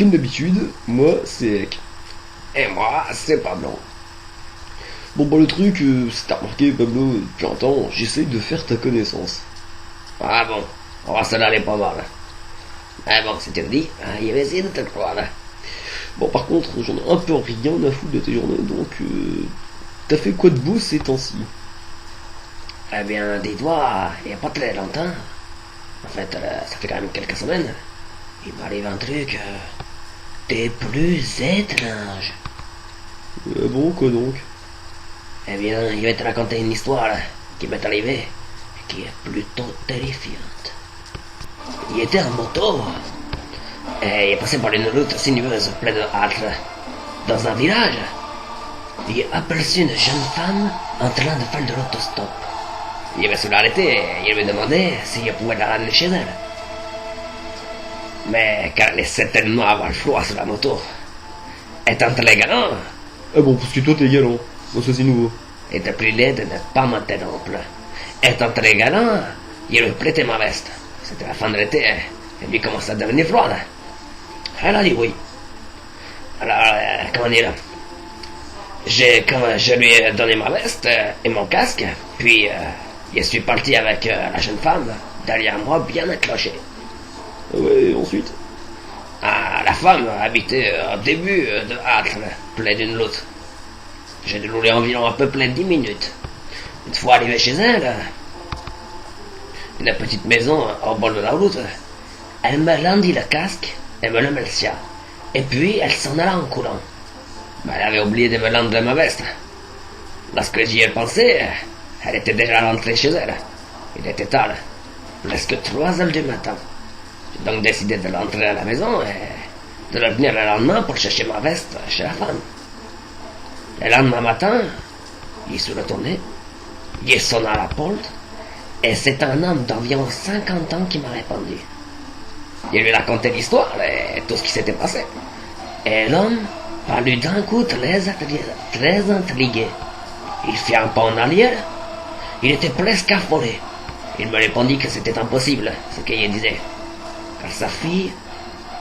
comme d'habitude, moi c'est Ek. Et moi c'est Pablo. Bon bah le truc, si t'as remarqué Pablo, depuis un temps, j'essaye de faire ta connaissance. Ah bon, on va se l'aller pas mal. Ah bon, si tu le dis, il va essayer de te croire. Bon par contre, j'en ai un peu rien à foutre de tes journées, donc t'as fait quoi de beau ces temps-ci? Eh bien, dis-toi, il n'y a pas très longtemps, en fait, ça fait quand même quelques semaines, il m'arrive un truc des plus étranges. Bon, quoi donc? Eh bien, il va te raconter une histoire qui m'est arrivée et qui est plutôt terrifiante. Il était en moto et il est passé par une route sinueuse pleine de hâte. Dans un village, il a aperçu une jeune femme en train de faire de l'autostop. Il va se l'arrêter et il lui demandait s'il pouvait la ramener chez elle. Mais car elle est certainement avoir froid sur la moto, étant très galant, Ah bon, parce que toi t'es galant. Bon, ça c'est nouveau. et te priait de ne pas m'interrompre. Étant très galant, il lui prêtait ma veste. C'était la fin de l'été, et lui commençait à devenir froide. Elle a dit oui. Alors, comment dire, je lui ai donné ma veste et mon casque, puis je suis parti avec la jeune femme, derrière moi bien accrochée. Ah ouais, ensuite? Ah, la femme habitait au début de Âtre, près d'une route. J'ai roulé environ à peu près 10 minutes. Une fois arrivé chez elle, une petite maison au bord de la route, elle me rendit le casque et me le remercia. Et puis elle s'en alla en courant. Mais elle avait oublié de me rendre ma veste. Lorsque j'y ai pensé, elle était déjà rentrée chez elle. Il était tard, presque 3 heures du matin. J'ai donc décidé de rentrer à la maison et de revenir le lendemain pour chercher ma veste chez la femme. Le lendemain matin, il se retournait, il sonna à la porte, et c'est un homme d'environ 50 ans qui m'a répondu. Il lui racontait l'histoire et tout ce qui s'était passé. Et l'homme parut d'un coup très intrigué. Il fit un pas en arrière, il était presque affolé. Il me répondit que c'était impossible, ce qu'il disait, car sa fille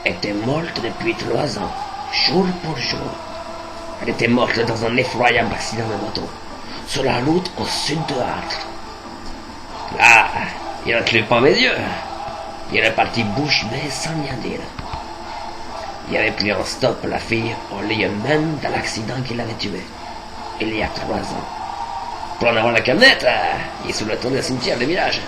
était morte depuis 3 ans, jour pour jour. Elle était morte dans un effroyable accident de moto, sur la route au sud de Âtre. Là, il ne clut pas mes yeux. Il est parti bouche bée sans rien dire. Il avait pris en stop la fille au lieu même de l'accident qui l'avait tuée, il y a 3 ans. Pour en avoir la camionnette, il se retourné au cimetière du village.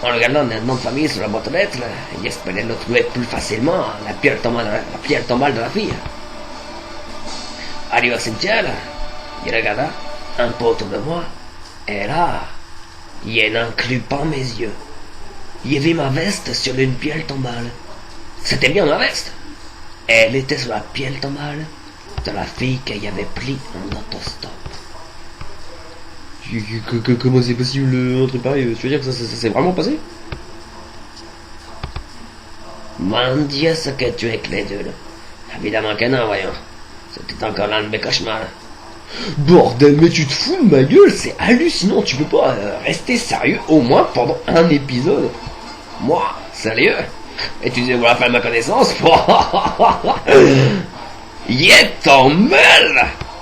En regardant le nom de famille sur la boîte aux lettres, il espérait le trouver plus facilement, la pierre tombale de la fille. Arrivé au cimetière, il regarda un peu autour de moi, et là, il n'en crut pas mes yeux. Il vit ma veste sur une pierre tombale. C'était bien ma veste. Elle était sur la pierre tombale de la fille qu'il avait pris en autostop. Comment c'est possible un truc pareil? Tu veux dire que ça s'est vraiment passé? Mon Dieu, ce que tu es crédule. Évidemment que non, voyons. C'était encore l'un de mes cauchemars. Bordel, mais tu te fous de ma gueule, c'est hallucinant, tu peux pas rester sérieux au moins pendant un épisode? Moi, sérieux? Et tu dis vouloir faire ma connaissance? Il est ton mêle!